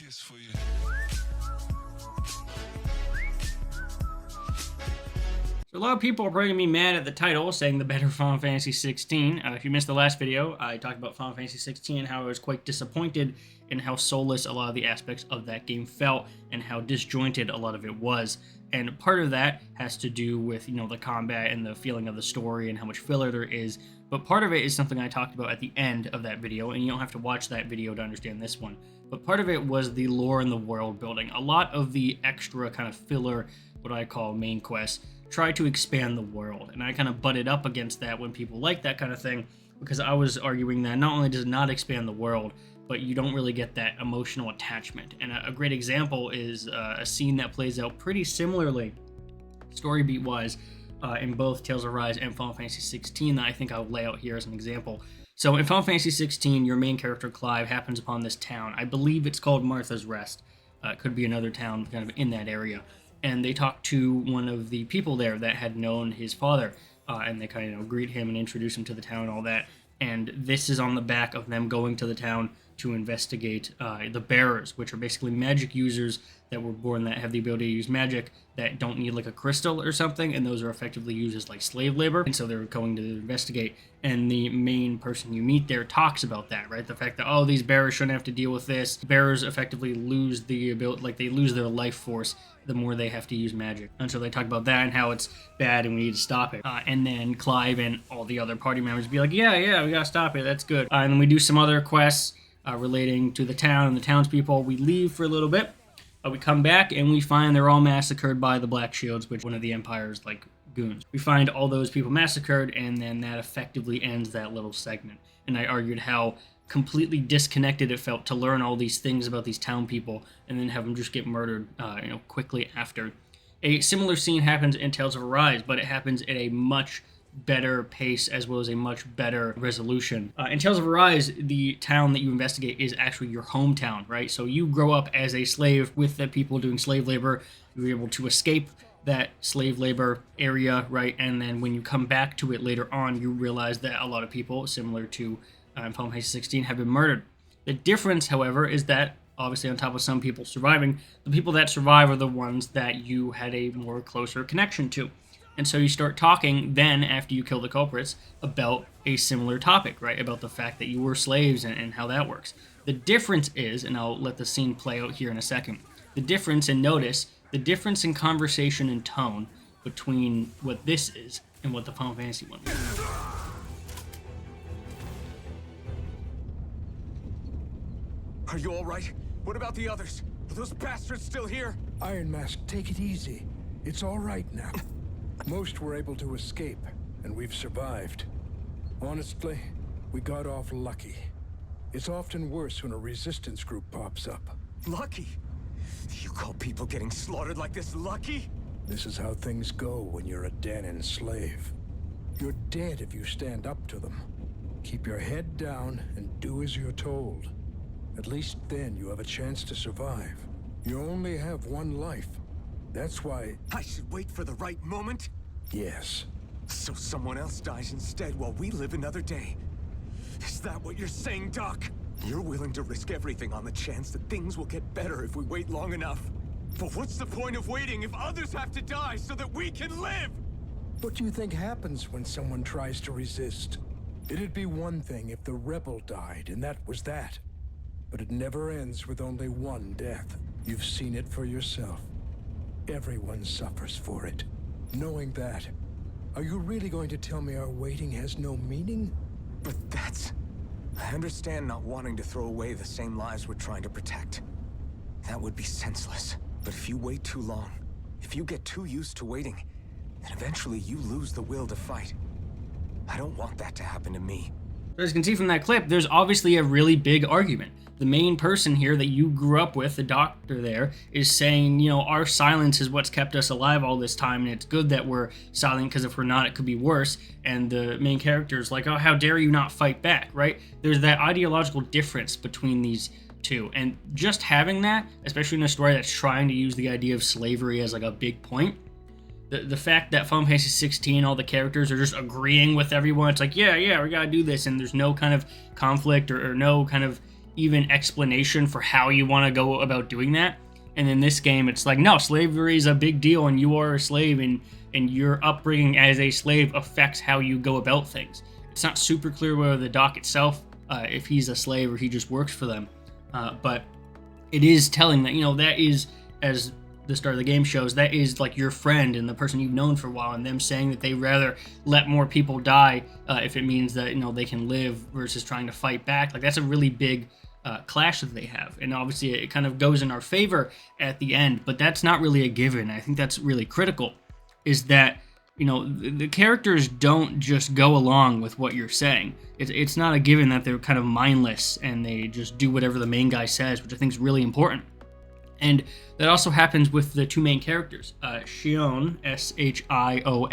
kiss for you. So a lot of people are probably going to be mad at the title, saying the better Final Fantasy XVI. If you missed the last video, I talked about Final Fantasy XVI and how I was quite disappointed in how soulless a lot of the aspects of that game felt and how disjointed a lot of it was. And part of that has to do with, the combat and the feeling of the story and how much filler there is. But part of it is something I talked about at the end of that video, and you don't have to watch that video to understand this one. But part of it was the lore and the world building. A lot of the extra kind of filler, what I call main quests, try to expand the world. And I kind of butted up against that when people like that kind of thing, because I was arguing that not only does it not expand the world, but you don't really get that emotional attachment. And a great example is a scene that plays out pretty similarly, story beat wise, in both Tales of Arise and Final Fantasy XVI that I think I'll lay out here as an example. So in Final Fantasy XVI, your main character Clive happens upon this town. I believe it's called Martha's Rest. It could be another town kind of in that area. And they talk to one of the people there that had known his father, and they kind of greet him and introduce him to the town and all that. And this is on the back of them going to the town to investigate the bearers, which are basically magic users that were born that have the ability to use magic that don't need like a crystal or something, and those are effectively used as like slave labor. And so they're going to investigate, and the main person you meet there talks about that, right? The fact that, oh, these bearers shouldn't have to deal with this. Bearers effectively lose the ability, like they lose their life force the more they have to use magic. And so they talk about that and how it's bad and we need to stop it. And then Clive and all the other party members be like, yeah, we gotta stop it, that's good. And then we do some other quests relating to the town and the townspeople. We leave for a little bit. We come back and we find they're all massacred by the Black Shields, which one of the Empire's like goons. We find all those people massacred, and then that effectively ends that little segment. And I argued how completely disconnected it felt to learn all these things about these town people and then have them just get murdered quickly after. A similar scene happens in Tales of Arise, but it happens at a much better pace as well as a much better resolution. In Tales of Arise, the town that you investigate is actually your hometown, right? So you grow up as a slave with the people doing slave labor. You're able to escape that slave labor area, right? And then when you come back to it later on, you realize that a lot of people, similar to Final Fantasy XVI, have been murdered. The difference, however, is that obviously on top of some people surviving, the people that survive are the ones that you had a more closer connection to. And so you start talking then, after you kill the culprits, about a similar topic, right? About the fact that you were slaves and how that works. The difference is, and I'll let the scene play out here in a second, the difference, and notice, the difference in conversation and tone between what this is and what the Final Fantasy one is. Are you all right? What about the others? Are those bastards still here? Iron Mask, take it easy. It's all right now. Most were able to escape, and we've survived. Honestly, we got off lucky. It's often worse when a resistance group pops up. Lucky? You call people getting slaughtered like this lucky? This is how things go when you're a Danon slave. You're dead if you stand up to them. Keep your head down and do as you're told. At least then you have a chance to survive. You only have one life. That's why... I should wait for the right moment? Yes. So someone else dies instead while we live another day. Is that what you're saying, Doc? You're willing to risk everything on the chance that things will get better if we wait long enough. But what's the point of waiting if others have to die so that we can live? What do you think happens when someone tries to resist? It'd be one thing if the rebel died, and that was that. But it never ends with only one death. You've seen it for yourself. Everyone suffers for it. Knowing that, are you really going to tell me our waiting has no meaning? But that's... I understand not wanting to throw away the same lives we're trying to protect. That would be senseless. But if you wait too long, if you get too used to waiting, then eventually you lose the will to fight. I don't want that to happen to me. As you can see from that clip, there's obviously a really big argument. The main person here that you grew up with, the doctor there, is saying, our silence is what's kept us alive all this time, and it's good that we're silent because if we're not, it could be worse. And the main character is like, oh, how dare you not fight back, right? There's that ideological difference between these two. And just having that, especially in a story that's trying to use the idea of slavery as like a big point, the fact that Final Fantasy 16, all the characters are just agreeing with everyone, it's like, yeah, we gotta do this, and there's no kind of conflict or no kind of even explanation for how you want to go about doing that. And in this game, it's like, no, slavery is a big deal, and you are a slave, and your upbringing as a slave affects how you go about things. It's not super clear whether the doc itself, if he's a slave or he just works for them, but it is telling that, that is, as the start of the game shows, that is like your friend and the person you've known for a while, and them saying that they rather let more people die if it means that they can live versus trying to fight back. Like, that's a really big clash that they have, and obviously it kind of goes in our favor at the end, but that's not really a given. I think that's really critical, is that the characters don't just go along with what you're saying. It's not a given that they're kind of mindless and they just do whatever the main guy says, which I think is really important. And that also happens with the two main characters, Shion, Shionne,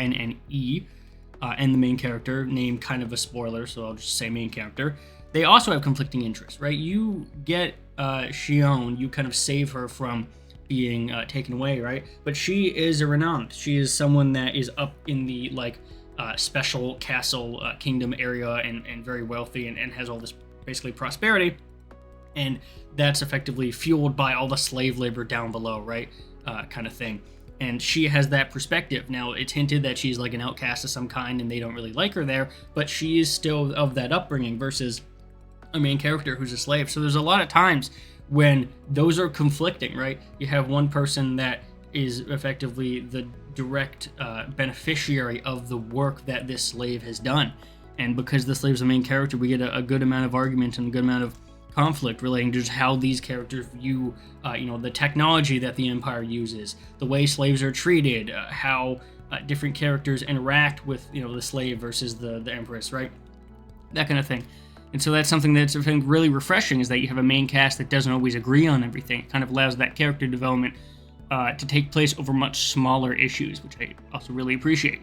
and the main character, named kind of a spoiler, so I'll just say main character. They also have conflicting interests, right? You get Shion, you kind of save her from being taken away, right? But she is a renowned. She is someone that is up in the special castle kingdom area and very wealthy and has all this basically prosperity. And that's effectively fueled by all the slave labor down below, right? Kind of thing. And she has that perspective. Now, it's hinted that she's like an outcast of some kind and they don't really like her there, but she is still of that upbringing versus a main character who's a slave. So there's a lot of times when those are conflicting, right? You have one person that is effectively the direct beneficiary of the work that this slave has done. And because the slave's the main character, we get a good amount of argument and a good amount of conflict relating to just how these characters view, the technology that the Empire uses, the way slaves are treated, how different characters interact with, the slave versus the Empress, right? That kind of thing. And so that's something that's, I think, really refreshing, is that you have a main cast that doesn't always agree on everything. It kind of allows that character development to take place over much smaller issues, which I also really appreciate.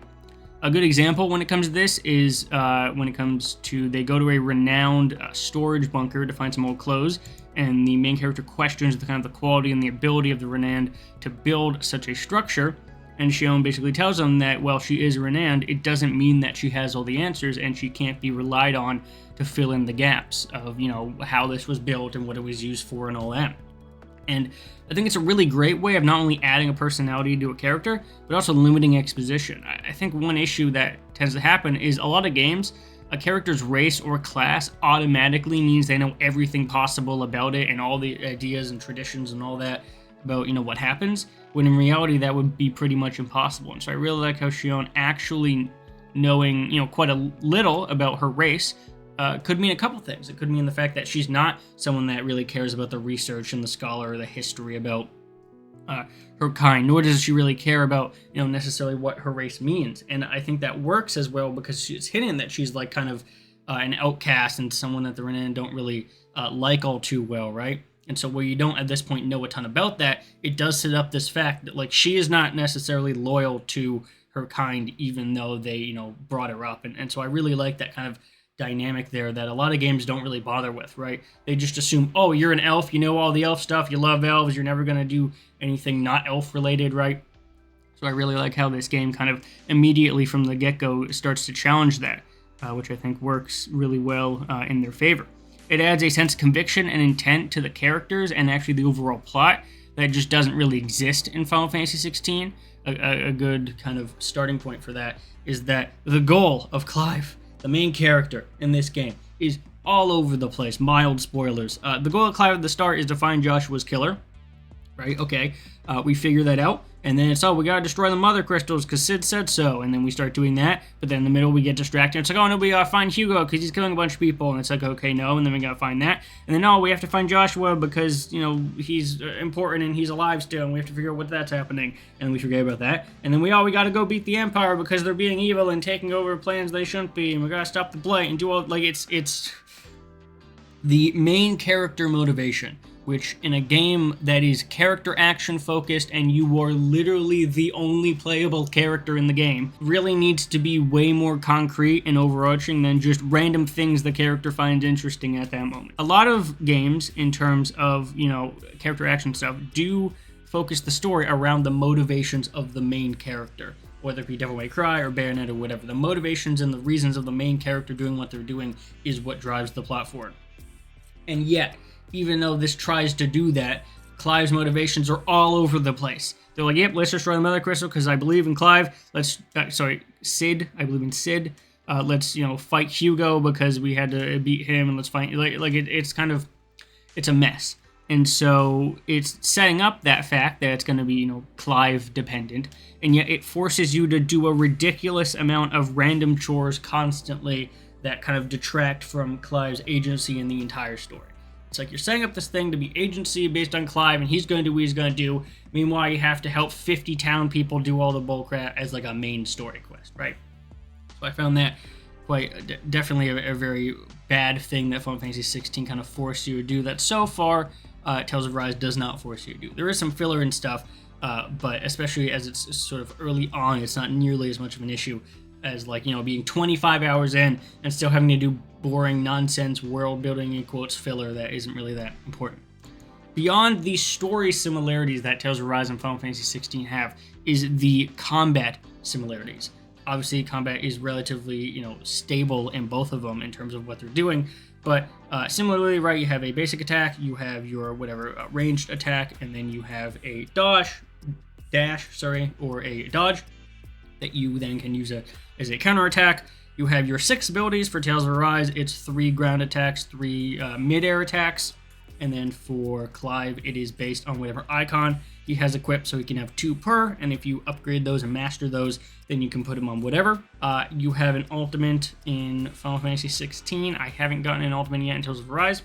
A good example when it comes to this is when it comes to, they go to a renowned storage bunker to find some old clothes, and the main character questions the kind of the quality and the ability of the renowned to build such a structure. And Shion basically tells them that, well, she is renowned, it doesn't mean that she has all the answers, and she can't be relied on to fill in the gaps of, how this was built and what it was used for and all that. And I think it's a really great way of not only adding a personality to a character, but also limiting exposition. I think one issue that tends to happen is a lot of games, a character's race or class automatically means they know everything possible about it and all the ideas and traditions and all that about, what happens, when in reality that would be pretty much impossible. And so I really like how Shion actually knowing, quite a little about her race could mean a couple things. It could mean the fact that she's not someone that really cares about the research and the scholar or the history about her kind, nor does she really care about, necessarily what her race means. And I think that works as well because it's hidden that she's like kind of an outcast and someone that the Renan don't really like all too well, right? And so where you don't at this point know a ton about that, it does set up this fact that she is not necessarily loyal to her kind, even though they, brought her up. And so I really like that kind of dynamic there that a lot of games don't really bother with, right? They just assume, oh, you're an elf, you know all the elf stuff, you love elves, you're never going to do anything not elf related, right? So I really like how this game kind of immediately from the get-go starts to challenge that, which I think works really well in their favor. It adds a sense of conviction and intent to the characters and actually the overall plot that just doesn't really exist in Final Fantasy XVI. A good kind of starting point for that is that the goal of Clive, the main character in this game, is all over the place. Mild spoilers. The goal of Clive at the start is to find Joshua's killer, right? Okay, we figure that out, and then it's, oh, we gotta destroy the mother crystals because Sid said so, and then we start doing that, but then in the middle we get distracted. It's like, oh no, we gotta find Hugo because he's killing a bunch of people, and it's like, okay, no, and then we gotta find that, and then no, we have to find Joshua because, he's important and he's alive still, and we have to figure out what that's happening, and we forget about that, and then we gotta go beat the Empire because they're being evil and taking over plans they shouldn't be, and we gotta stop the blight and do all, it's the main character motivation, which in a game that is character action focused and you are literally the only playable character in the game, really needs to be way more concrete and overarching than just random things the character finds interesting at that moment. A lot of games, in terms of, character action stuff, do focus the story around the motivations of the main character, whether it be Devil May Cry or Bayonetta or whatever. The motivations and the reasons of the main character doing what they're doing is what drives the plot forward. And yet, even though this tries to do that, Clive's motivations are all over the place. They're like, yep, let's destroy the Mother Crystal because I believe in Clive. Sid. I believe in Sid. Let's, fight Hugo because we had to beat him, and let's fight. It's a mess. And so it's setting up that fact that it's going to be, Clive dependent, and yet it forces you to do a ridiculous amount of random chores constantly that kind of detract from Clive's agency in the entire story. It's like you're setting up this thing to be agency based on Clive, and he's going to do what he's going to do. Meanwhile, you have to help 50 town people do all the bullcrap as like a main story quest, right? So I found that quite definitely a very bad thing that Final Fantasy 16 kind of forced you to do that so far Tales of Arise does not force you to do. There is some filler and stuff, but especially as it's sort of early on, it's not nearly as much of an issue as being 25 hours in and still having to do boring nonsense world building in quotes filler that isn't really that important. Beyond the story similarities that Tales of Arise and Final Fantasy 16 have is the combat similarities. Obviously, combat is relatively, stable in both of them in terms of what they're doing, but similarly, right, you have a basic attack, you have your ranged attack, and then you have a or a dodge that you then can use as a counterattack. You have your 6 abilities for Tales of Arise. It's 3 ground attacks, 3 mid-air attacks, and then for Clive, it is based on whatever icon he has equipped, so he can have 2 per, and if you upgrade those and master those, then you can put him on whatever. You have an ultimate in Final Fantasy 16. I haven't gotten an ultimate yet in Tales of Arise,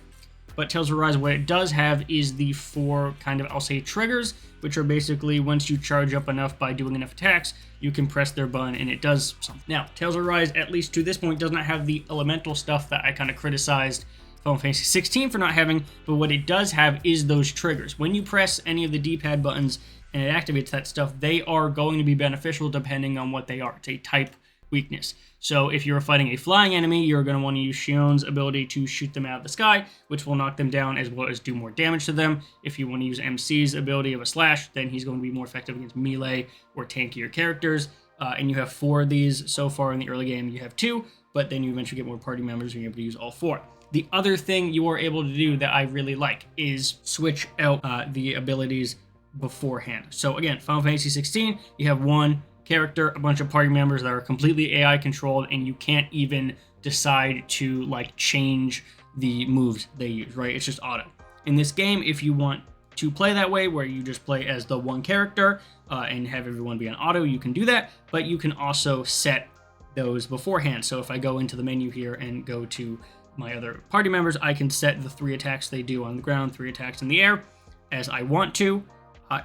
but Tales of Arise, what it does have is the 4 kind of, I'll say, triggers, which are basically once you charge up enough by doing enough attacks, you can press their button and it does something. Now, Tales of Arise, at least to this point, does not have the elemental stuff that I kind of criticized Final Fantasy 16 for not having, but what it does have is those triggers. When you press any of the D-pad buttons and it activates that stuff, they are going to be beneficial depending on what they are. It's a type weakness. So if you're fighting a flying enemy, you're going to want to use Shionne's ability to shoot them out of the sky, which will knock them down as well as do more damage to them. If you want to use MC's ability of a slash, then he's going to be more effective against melee or tankier characters. And you have 4 of these so far in the early game. You have 2, but then you eventually get more party members and you're able to use all 4. The other thing you are able to do that I really like is switch out the abilities beforehand. So again, Final Fantasy 16, you have 1 character, a bunch of party members that are completely AI controlled, and you can't even decide to change the moves they use, right? It's just auto. In this game, if you want to play that way, where you just play as the 1 character and have everyone be on auto, you can do that, but you can also set those beforehand. So if I go into the menu here and go to my other party members, I can set the 3 attacks they do on the ground, 3 attacks in the air, as I want to.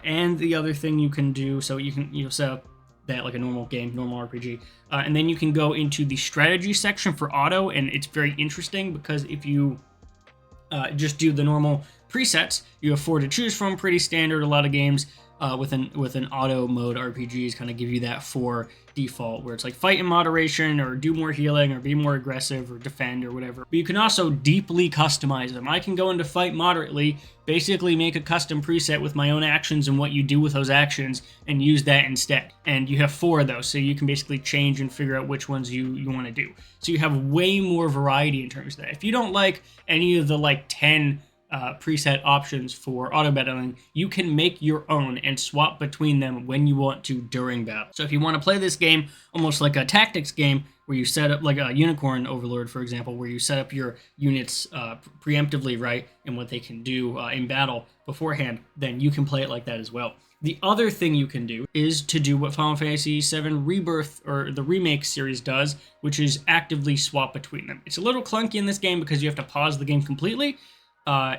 And the other thing you can do, so you can set up that like a normal game, normal RPG, and then you can go into the strategy section for auto, and it's very interesting because if you just do the normal presets, you have 4 to choose from, pretty standard. A lot of games with an auto mode RPGs kind of give you that 4 default, where it's like fight in moderation or do more healing or be more aggressive or defend or whatever. But you can also deeply customize them. I can go into fight moderately, basically make a custom preset with my own actions and what you do with those actions and use that instead. And you have 4 of those, so you can basically change and figure out which ones you want to do. So you have way more variety in terms of that. If you don't like any of the 10 preset options for auto battling, you can make your own and swap between them when you want to during battle. So if you want to play this game almost like a tactics game, where you set up like a Unicorn Overlord, for example, where you set up your units preemptively, right, and what they can do in battle beforehand, then you can play it like that as well. The other thing you can do is to do what Final Fantasy VII Rebirth, or the remake series, does, which is actively swap between them. It's a little clunky in this game because you have to pause the game completely.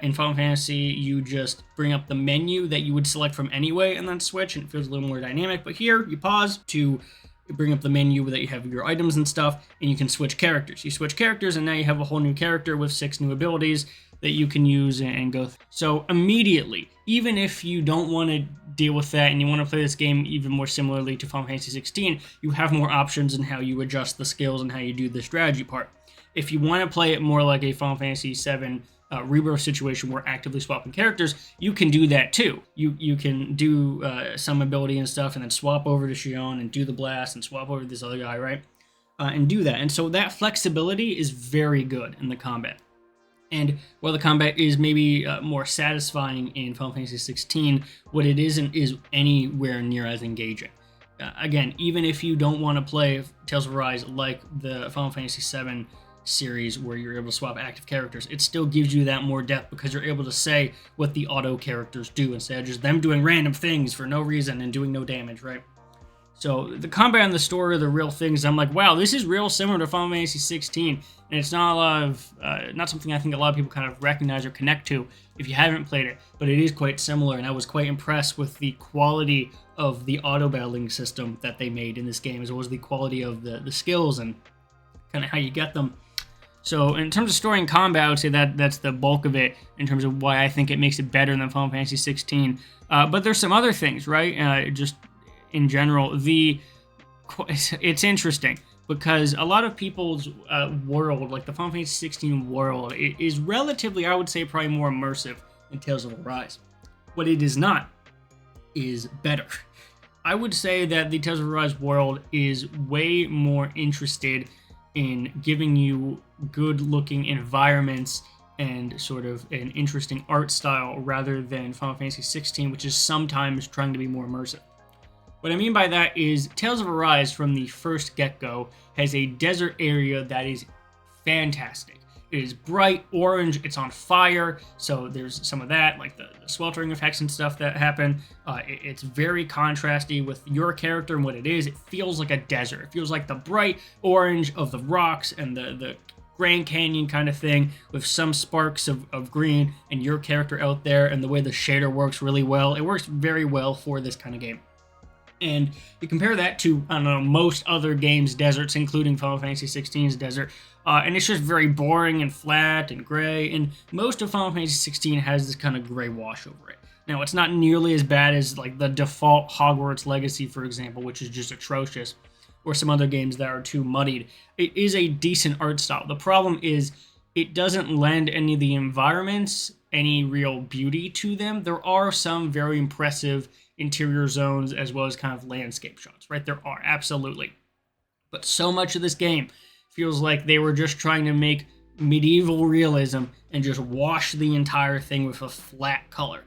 In Final Fantasy, you just bring up the menu that you would select from anyway and then switch, and it feels a little more dynamic. But here, you pause to bring up the menu that you have your items and stuff, and you can switch characters. You switch characters, and now you have a whole new character with 6 new abilities that you can use and go through. So immediately, even if you don't want to deal with that and you want to play this game even more similarly to Final Fantasy 16, you have more options in how you adjust the skills and how you do the strategy part. If you want to play it more like a Final Fantasy VII Rebirth situation where actively swapping characters, you can do that too. You can do some ability and stuff and then swap over to Shionne and do the blast and swap over to this other guy, right? And do that. And so that flexibility is very good in the combat. And while the combat is maybe more satisfying in Final Fantasy XVI, what it isn't is anywhere near as engaging. Again, even if you don't want to play Tales of Arise like the Final Fantasy VII series where you're able to swap active characters, it still gives you that more depth because you're able to say what the auto characters do instead of just them doing random things for no reason and doing no damage, right? So the combat and the story are the real things. I'm like, wow, this is real similar to Final Fantasy 16, and it's not a lot of, not something I think a lot of people kind of recognize or connect to if you haven't played it, but it is quite similar, and I was quite impressed with the quality of the auto battling system that they made in this game, as well as the quality of the skills and kind of how you get them. So in terms of story and combat, I would say that's the bulk of it in terms of why I think it makes it better than Final Fantasy 16. But there's some other things, right? Just in general, it's interesting because a lot of people's world, like the Final Fantasy 16 world, it is relatively, I would say, probably more immersive than Tales of Arise. What it is not is better. I would say that the Tales of Arise world is way more interested in giving you good-looking environments and sort of an interesting art style rather than Final Fantasy 16, which is sometimes trying to be more immersive. What I mean by that is Tales of Arise from the first get-go has a desert area that is fantastic. It is bright orange, it's on fire, so there's some of that, like the sweltering effects and stuff that happen. It's very contrasty with your character and what it is. It feels like a desert. It feels like the bright orange of the rocks and the Grand Canyon kind of thing with some sparks of green and your character out there, and the way the shader works really well. It works very well for this kind of game. And you compare that to, I don't know, most other games' deserts, including Final Fantasy XVI's desert, and it's just very boring and flat and gray, and most of Final Fantasy XVI has this kind of gray wash over it. Now, it's not nearly as bad as like the default Hogwarts Legacy, for example, which is just atrocious, or some other games that are too muddied. It is a decent art style. The problem is it doesn't lend any of the environments any real beauty to them. There are some very impressive interior zones as well as kind of landscape shots, right? There are, absolutely. But so much of this game feels like they were just trying to make medieval realism and just wash the entire thing with a flat color.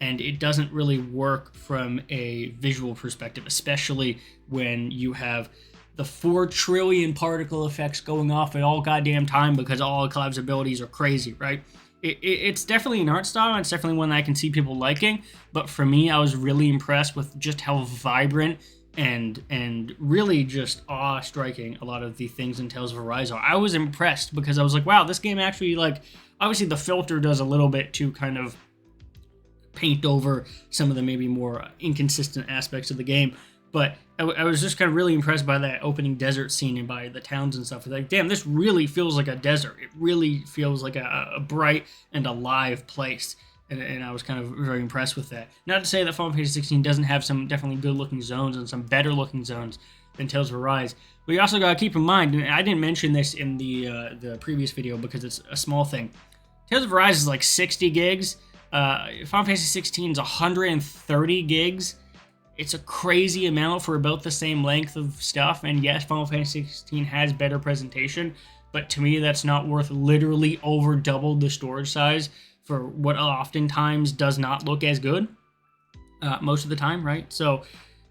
And it doesn't really work from a visual perspective, especially when you have the 4 trillion particle effects going off at all goddamn time because all of Clive's abilities are crazy, right? It's definitely an art style, and it's definitely one that I can see people liking, but for me, I was really impressed with just how vibrant and really just awe-striking a lot of the things in Tales of Arise are. I was impressed because I was like, wow, this game actually, like, obviously the filter does a little bit to kind of paint over some of the maybe more inconsistent aspects of the game, but I was just kind of really impressed by that opening desert scene and by the towns and stuff. Like, damn, this really feels like a desert. It really feels like a bright and alive place. And I was kind of very impressed with that. Not to say that Final Fantasy 16 doesn't have some definitely good-looking zones and some better-looking zones than Tales of Arise. But you also got to keep in mind, and I didn't mention this in the previous video because it's a small thing. Tales of Arise is like 60 gigs. Final Fantasy 16 is 130 gigs. It's a crazy amount for about the same length of stuff, and yes, Final Fantasy XVI has better presentation, but to me that's not worth literally over double the storage size for what oftentimes does not look as good most of the time, right? So,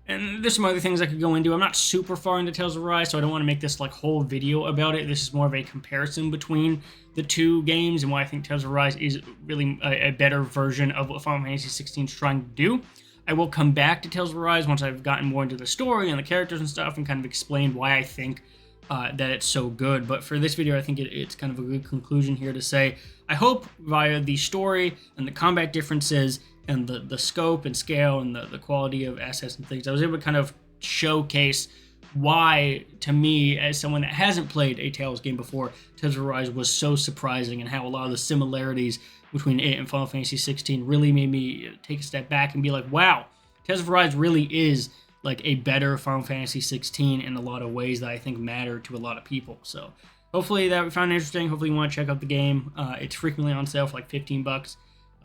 and there's some other things I could go into. I'm not super far into Tales of Arise, so I don't want to make this like whole video about it. This is more of a comparison between the two games and why I think Tales of Arise is really a better version of what Final Fantasy XVI is trying to do. I will come back to Tales of Arise once I've gotten more into the story and the characters and stuff and kind of explain why I think that it's so good. But for this video, I think it's kind of a good conclusion here to say, I hope via the story and the combat differences and the scope and scale and the quality of assets and things, I was able to kind of showcase why, to me, as someone that hasn't played a Tales game before, Tales of Arise was so surprising, and how a lot of the similarities between it and Final Fantasy XVI really made me take a step back and be like, wow, Tales of Arise really is like a better Final Fantasy XVI in a lot of ways that I think matter to a lot of people. So hopefully that we found interesting. Hopefully you want to check out the game. It's frequently on sale for like $15,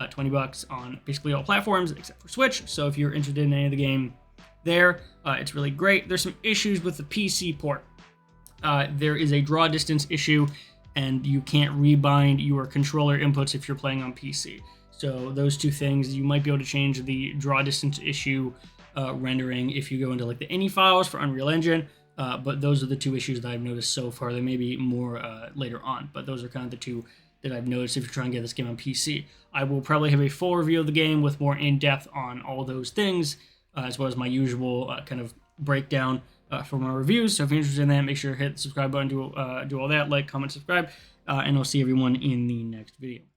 $20 on basically all platforms except for Switch. So if you're interested in any of the game there, it's really great. There's some issues with the PC port. There is a draw distance issue and you can't rebind your controller inputs if you're playing on PC. So those two things, you might be able to change the draw distance issue rendering if you go into like the INI files for Unreal Engine. But those are the two issues that I've noticed so far. There may be more later on, but those are kind of the two that I've noticed if you're trying to get this game on PC. I will probably have a full review of the game with more in-depth on all those things, as well as my usual kind of breakdown for my reviews. So if you're interested in that, make sure to hit the subscribe button, do all that, like, comment, subscribe, and I'll see everyone in the next video.